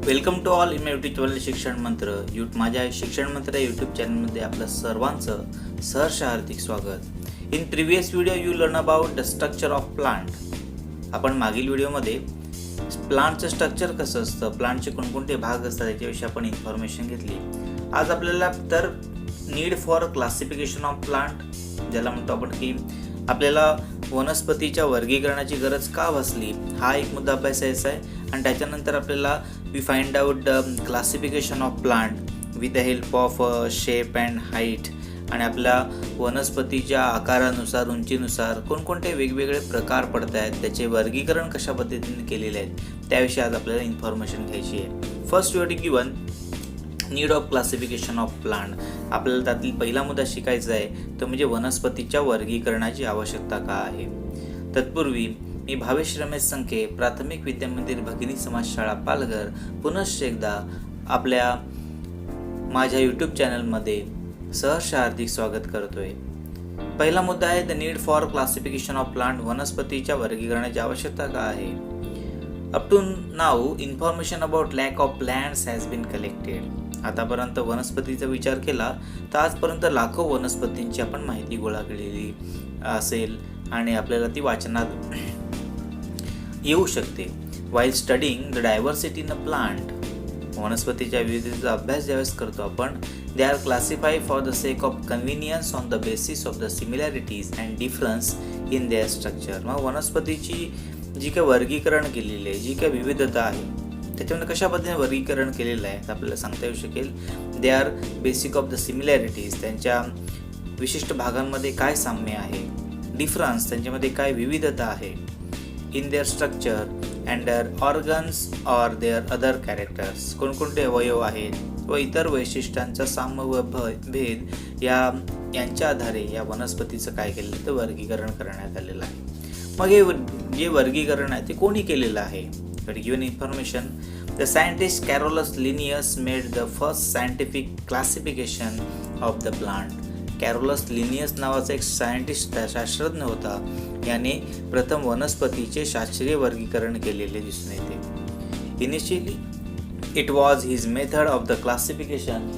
Welcome to all in my YouTube channel Shikshan Mantra. माझ्या शिक्षण मंत्र या यूट्यूब चॅनलमध्ये आपलं सर्वांचं सहर्ष हार्दिक स्वागत. In previous video you learn about the structure of plant. आपण मागील व्हिडिओमध्ये प्लांटचं स्ट्रक्चर कसं असतं, प्लांटचे कोणकोणते भाग असतात याच्याविषयी आपण इन्फॉर्मेशन घेतली. आज आपल्याला तर need for classification of plant, ज्याला म्हणतो आपण की आपल्याला वनस्पतीच्या वर्गीकरणाची गरज का भासली, हा एक मुद्दा अभ्यासायचा आहे. आणि त्याच्यानंतर आपल्याला we find out the classification of plant with the help of shape and height. आणि आपल्या वनस्पतीच्या आकारानुसार, उंचीनुसार कोणकोणते वेगवेगळे प्रकार पडत आहेत, त्याचे वर्गीकरण कशा पद्धतीने केलेले आहेत, त्याविषयी आज आपल्याला इन्फॉर्मेशन घ्यायची आहे. First we are given need of classification of plant. आपल्याला त्यातील पहिला मुद्दा शिकायचा आहे तो म्हणजे वनस्पतीच्या वर्गीकरणाची आवश्यकता का आहे. तत्पूर्वी मी भावेश रमेश संखे, प्राथमिक विद्यामंदिर भगिनी समाजशाळा पालघर, पुनश्च एकदा आपल्या माझ्या यूट्यूब चॅनलमध्ये सहर्ष हार्दिक स्वागत करतोय. पहिला मुद्दा आहे the need for classification of plant. वनस्पतीच्या वर्गीकरणाची आवश्यकता का आहे. Up to now information about lack of plants has been collected. आतापर्यंत वनस्पतीचा विचार केला तर आजपर्यंत लाखो वनस्पतींची आपण माहिती गोळा केलेली असेल आणि आपल्याला ती वाचनात येऊ शकते. While studying the diversity in a plant. वनस्पतीच्या विविधतेचा अभ्यास ज्यावेळेस करतो आपण, they are classify for the sake of convenience on the basis of the similarities and difference in their structure. मग वनस्पतीची जी काही वर्गीकरण केलेली आहे, जी काही विविधता आहे, त्याच्यामध्ये कशा पद्धतीने वर्गीकरण केलेलं आहे आपल्याला सांगता येऊ शकेल. They are basic of the similarities. त्यांच्या विशिष्ट भागांमध्ये काय साम्य आहे, डिफरन्स त्यांच्यामध्ये काय विविधता आहे, in their structure and their organs or their other characters. कोणकोणते अवयव आहेत व इतर वैशिष्ट्यांचा साम्य व भेद यांच्या आधारे या वनस्पतीचं काय केलेलं तर वर्गीकरण करण्यात आलेलं आहे. मग हे जे वर्गीकरण आहे ते कोणी केलेलं आहे. Given information the scientist कॅरोलस Linnaeus made the first scientific classification of the plant. कॅरोलस Linnaeus नावाचा एक सायंटिस्ट शास्त्रज्ञ होता, याने प्रथम वनस्पतीचे शास्त्रीय वर्गीकरण केलेले दिसून येते. Initially it was his method of the classification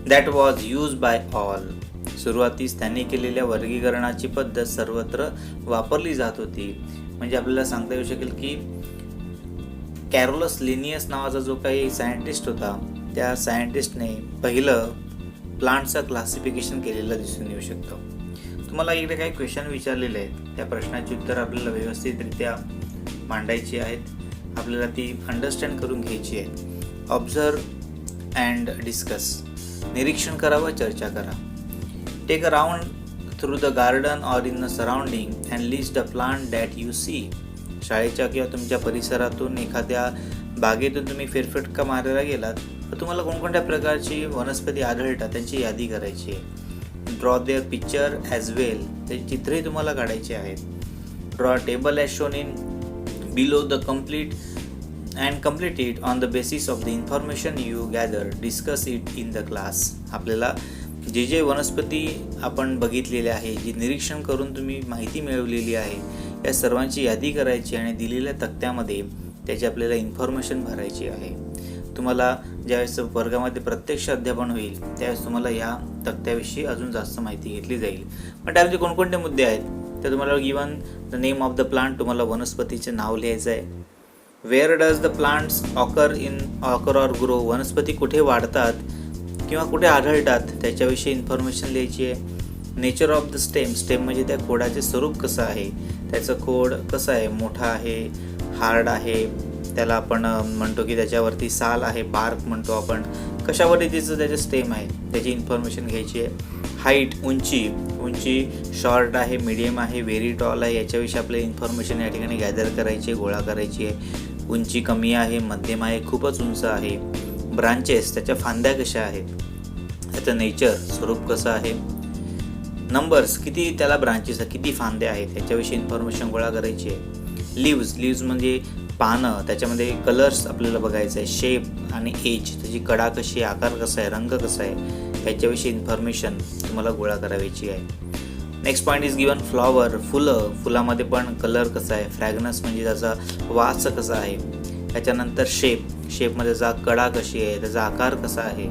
that was use by all. सुरुवातीस त्यांनी केलेल्या वर्गीकरणाची पद्धत सर्वत्र वापरली जात होती. म्हणजे आपल्याला सांगता येऊ शकेल की कॅरोलस लिनियस नावाचा जो काही सायंटिस्ट होता, त्या सायंटिस्टने पहिलं प्लांटचं क्लासिफिकेशन केलेलं दिसून येऊ शकतं. तुम्हाला इकडे काही क्वेश्चन विचारलेले आहेत, त्या प्रश्नाची उत्तर आपल्याला व्यवस्थितरित्या मांडायची आहेत, आपल्याला ती अंडरस्टँड करून घ्यायची आहे. Observe and discuss. निरीक्षण करा व चर्चा करा. Take a round through the garden or in the surrounding and list the plant that you see. शाळेच्या किंवा तुमच्या परिसरातून एखाद्या बागेतून तुम्ही फेरफटका मारायला गेलात तर तुम्हाला कोणकोणत्या प्रकारची वनस्पती आढळतात त्यांची यादी करायची आहे. ड्रॉ देअर पिक्चर ॲज वेल. त्याची चित्रही तुम्हाला काढायची आहेत. Draw table as shown in below the complete it on the basis of the information you gather. Discuss it in the class. आपल्याला जे वनस्पती आपण बघितलेले आहे, जी निरीक्षण करून तुम्ही माहिती मिळवलेली आहे, या सर्वांची यादी करायची आणि दिलेल्या तक्त्यामध्ये त्याची आपल्याला इन्फॉर्मेशन भरायची आहे. तुम्हाला ज्यावेळेस वर्गामध्ये प्रत्यक्ष अध्यापन होईल त्यावेळेस तुम्हाला या तक्त्याविषयी अजून जास्त माहिती घेतली जाईल. पण त्यामध्ये कोणकोणते मुद्दे आहेत तर तुम्हाला given the name of the plant, तुम्हाला वनस्पतीचे नाव लिहायचं आहे. Where does the plants occur or grow. वनस्पती कुठे वाढतात किंवा कुठे आढळतात त्याच्याविषयी इन्फॉर्मेशन लिहायची आहे. Nature of the stem. Stem म्हणजे त्या खोडाचे स्वरूप कसं आहे, त्याचं खोड कसं आहे, मोठा आहे, हार्ड आहे, त्याला आपण म्हणतो की त्याच्यावरती साल आहे, बार्क म्हणतो आपण, कशा पद्धतीचं त्याचं स्टेम आहे त्याची इन्फॉर्मेशन घ्यायची आहे. हाईट, उंची शॉर्ट आहे, मीडियम आहे, व्हेरी टॉल आहे, याच्याविषयी आपल्याला इन्फॉर्मेशन या ठिकाणी गॅदर करायची आहे, गोळा करायची आहे. उंची कमी आहे, मध्यम आहे, खूपच उंच आहे. ब्रांचेस, त्याच्या फांद्या कशा आहेत, त्याचं नेचर, स्वरूप कसं आहे. नंबर्स, किती त्याला ब्रांचेस, किती फांद्या आहेत त्याच्याविषयी इन्फॉर्मेशन गोळा करायची आहे. लिव्ज म्हणजे पानं, त्याच्यामध्ये कलर्स आपल्याला बघायचं आहे. शेप आणि एज, त्याची कडा कशी आहे, आकार कसा आहे, रंग कसा आहे, याच्याविषयी इन्फॉर्मेशन तुम्हाला गोळा करायची आहे. Next point is given flower. फुलामध्ये पण कलर कसा आहे, फ्रॅग्रन्स म्हणजे त्याचा वास कसा आहे, त्याच्यानंतर शेपमध्ये त्याचा कडा कशी आहे, त्याचा आकार कसा आहे.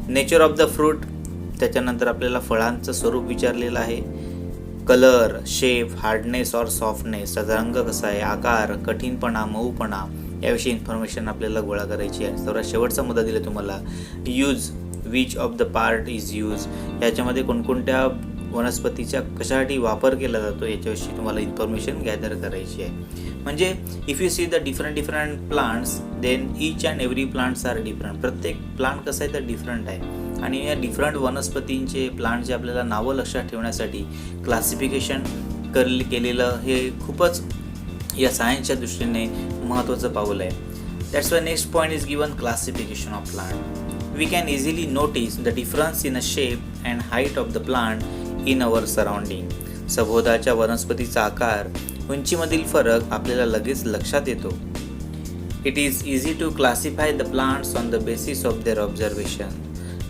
नेचर ऑफ द फ्रूट, त्याच्यानंतर आपल्याला फळांचं स्वरूप विचारलेलं आहे. कलर, शेप, हार्डनेस और सॉफ्टनेस, त्याचा रंग कसा आहे, आकार, कठीणपणा, मऊपणा, याविषयी इन्फॉर्मेशन आपल्याला गोळा करायची आहे. सर्वात शेवटचा मुद्दा दिला तुम्हाला, use, which of the part is use, याच्यामध्ये कोणकोणत्या वनस्पतीचा कशासाठी वापर केला जातो याच्याविषयी तुम्हाला इन्फॉर्मेशन गॅदर करायची आहे. म्हणजे if you see the different plants, then each and every plants are different. प्रत्येक प्लांट कसं आहे तर डिफरंट आहे, आणि या डिफरंट वनस्पतींचे प्लांटचे आपल्याला नावं लक्षात ठेवण्यासाठी क्लासिफिकेशन केलेलं हे खूपच या सायन्सच्या दृष्टीने महत्त्वाचं पाऊल आहे. That's why next point is given classification of plant. We can easily notice the difference in a shape and height of the plant in our surrounding. सभोवतालच्या वनस्पतीचा आकार, उंचीमधील फरक आपल्याला लगेच लक्षात येतो. It is easy to classify the plants on the basis of their observation.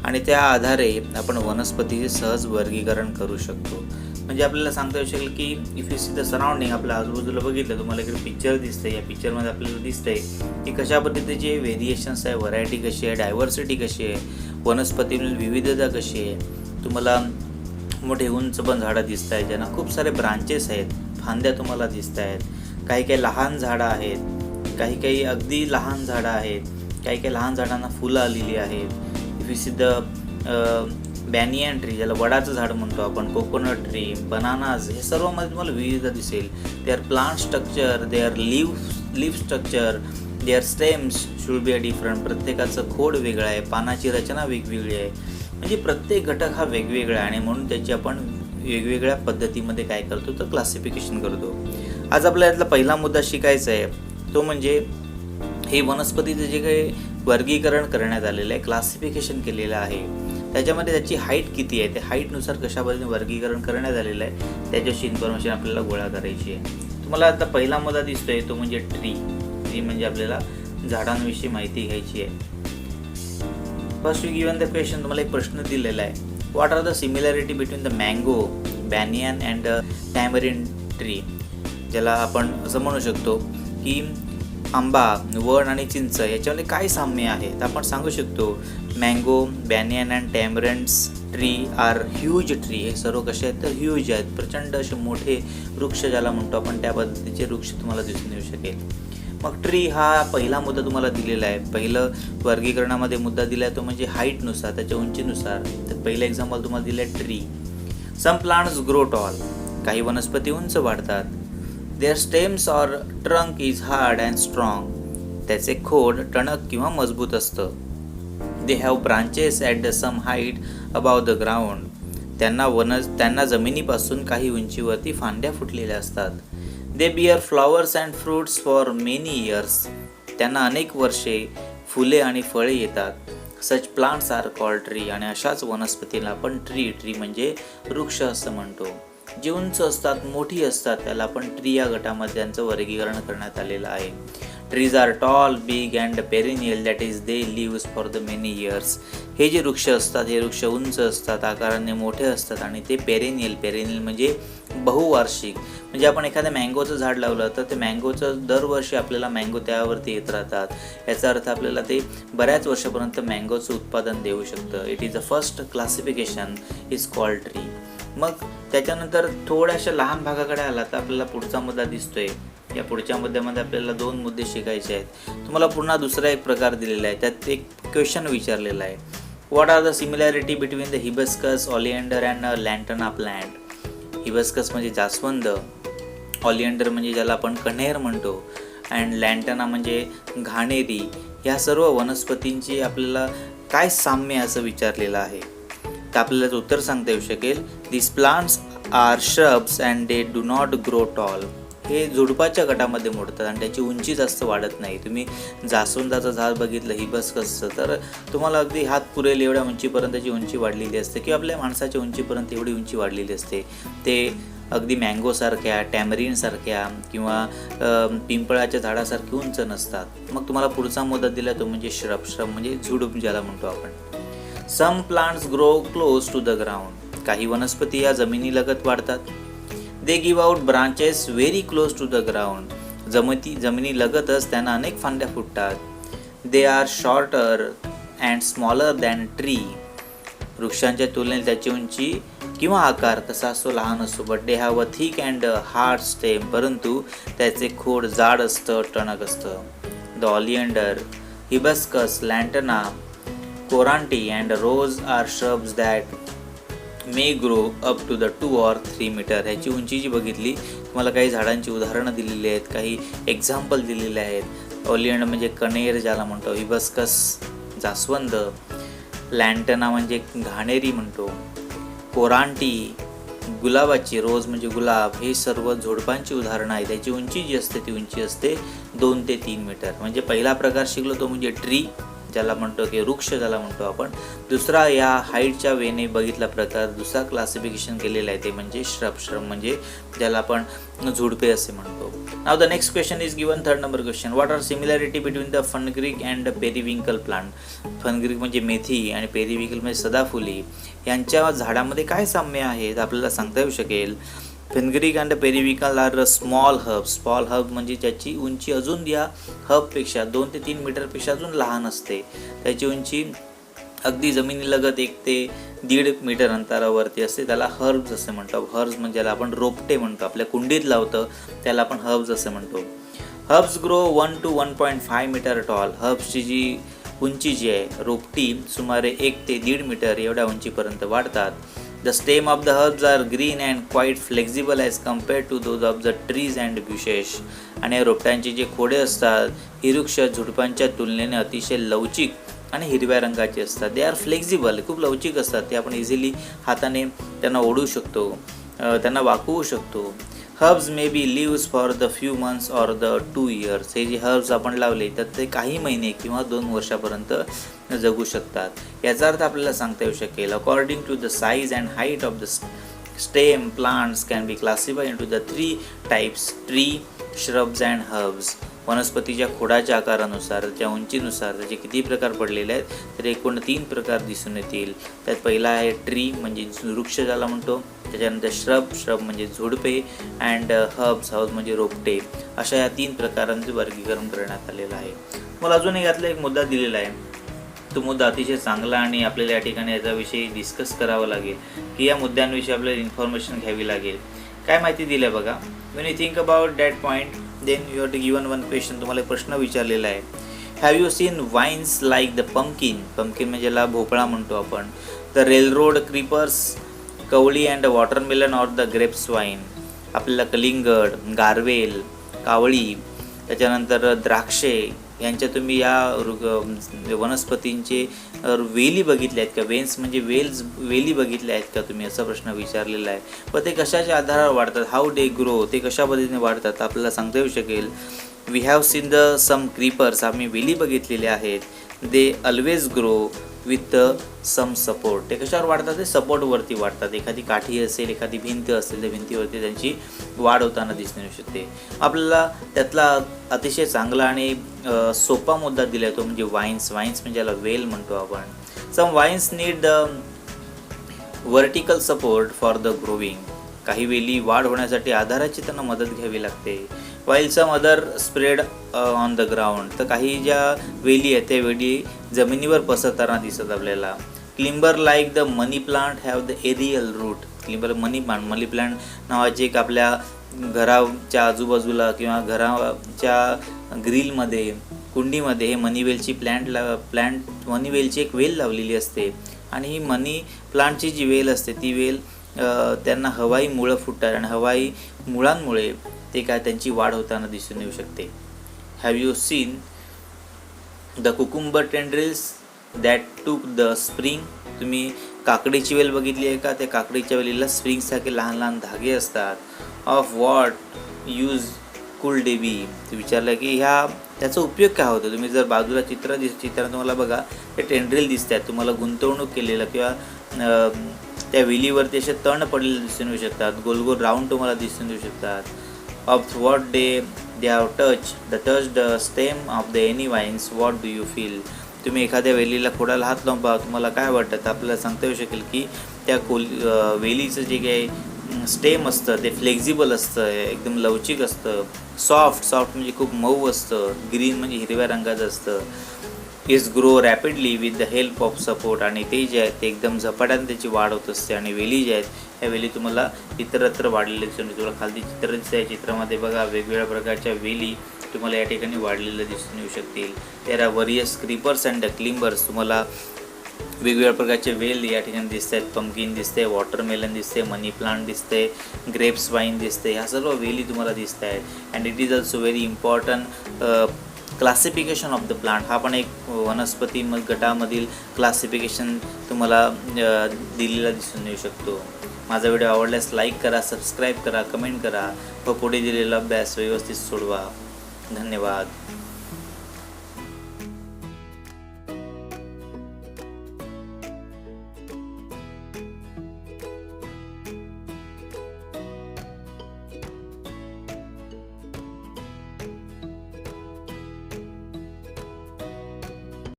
आणि त्या आधारे आपण वनस्पतीचे सहज वर्गीकरण करू शकतो. म्हणजे आपल्याला सांगता येऊ शकेल की if you see the surrounding, आपल्या आजूबाजूला बघितलं, तुम्हाला इकडे पिक्चर दिसते, या पिक्चरमध्ये आपल्याला दिसतंय की कशा पद्धतीचे व्हेरिएशन्स आहे, व्हरायटी कशी आहे, डायव्हर्सिटी कशी आहे, वनस्पतीमधील विविधता कशी आहे. तुम्हाला मोठे उंच पण झाडं दिसत आहेत ज्यांना खूप सारे ब्रांचेस आहेत, फांद्या तुम्हाला दिसत आहेत. काही लहान झाडं आहेत, काही अगदी लहान झाडं आहेत, काही लहान झाडांना फुलं आलेली आहेत. If you see the banyan tree, ज्याला वडाचं झाड म्हणतो आपण, कोकोनट ट्री, बनानाज, हे सर्वमध्ये तुम्हाला विविधता दिसेल. Their plant structure, their leaf structure, their stems should be a different. प्रत्येकाचं खोड वेगळं आहे, पानाची रचना वेगवेगळी आहे. म्हणजे प्रत्येक घटक हा वेगवेगळा आहे, आणि म्हणून त्याची आपण वेगवेगळ्या पद्धतीमध्ये काय करतो तर क्लासिफिकेशन करतो. आज आपल्याला यातला पहिला मुद्दा शिकायचा आहे तो म्हणजे हे वनस्पतीचं जे काही वर्गीकरण करण्यात आलेलं आहे, क्लासिफिकेशन केलेलं आहे, त्याच्यामध्ये त्याची हाईट किती आहे, त्या हाईटनुसार कशा पद्धतीने वर्गीकरण करण्यात आलेलं आहे त्याच्याशी इन्फॉर्मेशन आपल्याला गोळा करायची आहे. तुम्हाला आता पहिला मुद्दा दिसतोय तो म्हणजे ट्री म्हणजे आपल्याला झाडांविषयी माहिती घ्यायची आहे. First you given the question, तुम्हाला एक प्रश्न दिलेला आहे. What are the similarity between the mango, banyan and tamarind tree. ज्याला आपण असं म्हणू शकतो की आंबा, वड आणि चिंच याच्यामध्ये काय साम्य आहे. तर आपण सांगू शकतो mango, banyan and tamarinds tree are huge tree. हे सर्व कसे आहेत तर ह्यूज आहेत, प्रचंड असे मोठे वृक्ष ज्याला म्हणतो आपण, त्या पद्धतीचे वृक्ष तुम्हाला दिसून येऊ शकेल. मग ट्री हा पहिला मुद्दा तुम्हाला दिलेला आहे. पहिलं वर्गीकरणामध्ये मुद्दा दिला आहे तो म्हणजे हाईटनुसार, त्याच्या उंचीनुसार. तर पहिलं एक्झाम्पल तुम्हाला दिलं आहे tree. Some plants grow tall, काही वनस्पती उंच वाढतात. Their stems or trunk is hard and strong, त्याचे खोड टणक किंवा मजबूत असतं. They have branches at the some height above the ground, त्यांना जमिनीपासून काही उंचीवरती फांद्या फुटलेल्या असतात. They bear flowers and fruits for many years, त्यांना अनेक वर्षे फुले आणि फळे येतात. Such plants are called tree, आणि अशाच वनस्पतीला आपण ट्री म्हणजे वृक्ष असं म्हणतो. जे उंच असतात, मोठी असतात, त्याला आपण ट्री या गटामध्ये त्यांचं वर्गीकरण करण्यात आलेलं आहे. Trees are tall, big and perennial, that is they lives for the many years. हे जे वृक्ष असतात हे वृक्ष उंच असतात, आकाराने मोठे असतात, आणि ते पेरिनियल म्हणजे बहुवार्षिक. म्हणजे आपण एखाद्या मँगोचं झाड लावलं तर ते मँगोचं दरवर्षी आपल्याला मँगो त्यावरती येत राहतात. याचा अर्थ आपल्याला ते बऱ्याच वर्षापर्यंत मँगोचं उत्पादन देऊ शकतं. It is the first classification is called tree. मग त्याच्यानंतर थोड्याशा लहान भागाकडे आला तर आपल्याला पुढचा मुद्दा दिसतोय. या पुढच्या मुद्द्यामध्ये आपल्याला 2 मुद्दे शिकायचे आहेत. तुम्हाला पुन्हा दुसरा एक प्रकार दिलेला आहे, त्यात एक क्वेश्चन विचारलेला आहे. What are the similarity between the hibiscus, oleander and lantana plant. Hibiscus म्हणजे जास्वंद, ऑलिएंडर म्हणजे ज्याला आपण कण्हेर म्हणतो, अँड लँटना म्हणजे घाणेरी. या सर्व वनस्पतींची आपल्याला काय साम्य असं विचारलेलं आहे. तर आपल्याला उत्तर सांगता येऊ शकेल. This plants are shrubs and they do not grow tall. हे झुडपाच्या गटामध्ये मोडतात आणि त्याची उंची जास्त वाढत नाही. तुम्ही जास्वंदाचं झाड बघितलं हिबिस्कसचं तर तुम्हाला अगदी हात पुरेल एवढ्या उंचीपर्यंत त्याची उंची वाढलेली असते, किंवा आपल्या माणसाच्या उंचीपर्यंत एवढी उंची वाढलेली असते. ते अगदी मँगोसारख्या, टॅमरिनसारख्या किंवा पिंपळाच्या झाडासारखी उंच नसतात. मग तुम्हाला पुढचा मुद्दा दिला तो म्हणजे श्रब म्हणजे झुडूप ज्याला म्हणतो आपण. Some plants grow close to the ground. काही वनस्पती या जमिनीलगत वाढतात. They give out branches very close to the ground. जमिनीलगतच त्यांना अनेक फांद्या फुटतात. They are shorter and smaller than tree. वृक्षांच्या तुलनेत त्याची उंची किंवा आकार कसा असतो, लहान असतो. But they have a thick and hard stem. परंतु त्याचे खोड जाड असतं, टणक असतं. द ऑलिएंडर, हिबिस्कस, लँटना, कोरांटी and rose are shrubs that may grow up to the 2 or 3 metre. ह्याची उंची जी बघितली, तुम्हाला काही झाडांची उदाहरणं दिलेली आहेत, काही एक्झाम्पल दिलेले आहेत. ऑलिएंडर म्हणजे कणेर ज्याला म्हणतो, हिबिस्कस जास्वंद, लँटना म्हणजे घाणेरी म्हणतो, कोरांटी गुलाबाची, रोज म्हणजे गुलाब, हे सर्व झुडपांची उदाहरणं आहेत. त्याची उंची जी असते ती उंची असते 2 ते 3 मीटर. म्हणजे पहिला प्रकार शिकलो तो म्हणजे ट्री ज्याला म्हणतो, की वृक्ष ज्याला म्हणतो आपण. दुसरा या हाईटच्या वेने बघितला प्रकार, दुसरा क्लासिफिकेशन केलेला आहे ते म्हणजे श्रब म्हणजे ज्याला आपण झुडपे असे म्हणतो. Now the next question is given, third number question. What are similarity between the fenugreek and periwinkle plant. Fenugreek म्हणजे मेथी आणि पेरिविंकल म्हणजे सदाफुली, यांच्या झाडामध्ये काय साम्य आहेत आपल्याला सांगता येऊ शकेल. Fenugreek and periwinkle are small herbs. Small herb म्हणजे ज्याची उंची अजून या हर्बपेक्षा 2 ते 3 मीटरपेक्षा अजून लहान असते. त्याची उंची अगदी जमिनीलगत 1 ते 1.5 मीटर अंतरावरती असते. त्याला हर्ब्स असे म्हणतो. हर्ब्स म्हणजे ज्याला आपण रोपटे म्हणतो, आपल्या कुंडीत लावतं त्याला आपण हर्ब्स असे म्हणतो. Herbs grow 1 to 1.5 metre tall. हर्ब्सची जी उंची जी आहे, रोपटी सुमारे 1 ते 1.5 मीटर एवढ्या उंचीपर्यंत वाढतात. The stem of the herbs are green and quite flexible as compared to those of the trees and bushes. आणि रोपट्यांची जे खोडे असतात ही वृक्ष झुडपांच्या तुलनेने अतिशय लवचिक आणि हिरव्या रंगाची असतात. दे आर फ्लेक्झिबल, खूप लवचिक असतात. ते आपण इझिली हाताने त्यांना ओढू शकतो, त्यांना वाकवू शकतो. Herbs may be lives for the few months or the 2 years. हे जे हर्ब्स आपण लावले तर ते काही महिने किंवा 2 वर्षापर्यंत जगू शकतात. याचा अर्थ आपल्याला सांगता येऊ शकेल, according to the size and height of the stem plants can be classified into the 3 types, tree, shrubs and herbs. वनस्पतीच्या खोडाच्या आकारानुसार, त्याच्या उंचीनुसार त्याचे किती प्रकार पडलेले आहेत, तर एकूण 3 प्रकार दिसून येतील. त्यात पहिला आहे ट्री म्हणजे वृक्ष ज्याला म्हणतो, त्याच्यानंतर श्रब म्हणजे झुडपे, अँड हर्ब्स म्हणजे रोपटे. अशा या 3 प्रकारांचे वर्गीकरण करण्यात आलेलं आहे. मला अजून यातला एक मुद्दा दिलेला आहे, तो मुद्दा अतिशय चांगला आणि आपल्याला या ठिकाणी याच्याविषयी डिस्कस करावं लागेल, की या मुद्द्यांविषयी आपल्याला इन्फॉर्मेशन घ्यावी लागेल. काय माहिती दिली बघा. When you think about that point then you have to given one question. तुम्हाला एक प्रश्न विचारलेला आहे. Have you seen vines like the pumpkin. Pumpkin म्हणजे ज्याला भोपळा म्हणतो आपण. द रेलरोड क्रीपर्स, कवळी and watermelon or the grapes vine. आपल्याला कलिंगड, गारवेल, कावळी, त्याच्यानंतर द्राक्षे यांच्या तुम्ही या वनस्पतींचे वेली बघितल्या आहेत का. वेन्स म्हणजे वेली बघितल्या आहेत का तुम्ही, असा प्रश्न विचारलेला आहे. व ते कशाच्या आधारावर वाढतात, हाऊ डे ग्रो, ते कशा पद्धतीने वाढतात आपल्याला सांगता येऊ शकेल. We have seen the some creepers. आम्ही वेली बघितलेले आहेत. They always grow with some support. ते कशावर वाढतात, ते सपोर्टवरती वाढतात. एखादी काठी असेल, एखादी भिंत असेल, त्या भिंतीवरती त्यांची वाढ होताना दिसून येऊ शकते. आपल्याला त्यातला अतिशय चांगला आणि सोपा मुद्दा दिला तो म्हणजे वाईन्स. वाईन्स म्हणजे ज्याला वेल म्हणतो आपण. Some vines need the vertical support for the growing. काही वेली वाढ होण्यासाठी आधाराची त्यांना मदत घ्यावी लागते. While some other spread on the ground. तर काही ज्या वेली आहेत त्या वेली जमिनीवर पसरताना दिसत आपल्याला. Climber like the money plant have the aerial root. Climber money plant नावाचे एक आपल्या घराच्या आजूबाजूला किंवा घराच्या ग्रिलमध्ये, कुंडीमध्ये हे मनीवेलची मनीवेलची एक वेल लावलेली असते. आणि ही मनी प्लांटची जी वेल असते ती वेल त्यांना हवाई मुळं फुटतात आणि हवाई मुळांमुळे ते काय त्यांची वाढ होताना दिसून येऊ शकते. Have you seen the cucumber tendrils that took the spring. तुम्ही काकडीची वेल बघितली आहे का. त्या काकडीच्या वेलीला स्प्रिंगसारखे लहान लहान धागे असतात. Of what use could they be. विचारलं की त्याचा उपयोग काय होतो. तुम्ही जर बाजूला चित्रात तुम्हाला बघा ते टेंड्रिल दिसतात. तुम्हाला गुंतवणूक केलेलं किंवा त्या वेलीवरती असे तण पडलेले दिसून येऊ शकतात. गोल गोल राऊंड तुम्हाला दिसून येऊ शकतात. Of what day they have touch the stem of the any wines. What do you feel. तुम्ही एखाद्या वेलीला खोडाला हात लावून पहा, तुम्हाला काय वाटतं. आपल्याला सांगता येऊ शकेल की त्या वेलीचं जे काही स्टेम असतं ते फ्लेक्झिबल असतं, एकदम लवचिक असतं. सॉफ्ट म्हणजे खूप मऊ असतं. ग्रीन म्हणजे हिरव्या रंगाचं असतं. Is grow rapidly with the help of support, आणि ते जे आहेत ते एकदम झपाट्याने त्याची वाढ होत असते. आणि वेली जे आहेत ह्या वेली तुम्हाला इतरत्र वाढलेले दिसून, तुम्हाला खालती चित्र दिसतं, या चित्रामध्ये बघा वेगवेगळ्या प्रकारच्या वेली तुम्हाला या ठिकाणी वाढलेल्या दिसून येऊ शकतील. There are various creepers and climbers, तुम्हाला वेगवेगळ्या प्रकारचे वेल या ठिकाणी दिसत आहेत. पंपकिन दिसते, वॉटरमेलन दिसते, मनी प्लांट दिसते, ग्रेप्स वाईन दिसते, ह्या सर्व वेली तुम्हाला दिसत आहेत. And it is also very important classification of the plant. हा पण एक वनस्पती गटामधील क्लासिफिकेशन तुम्हाला दिलेला दिसून येऊ शकतो. माझा व्हिडिओ आवडल्यास लाईक करा, सबस्क्राईब करा, कमेंट करा व पुढे दिलेला अभ्यास व्यवस्थित सोडवा. धन्यवाद.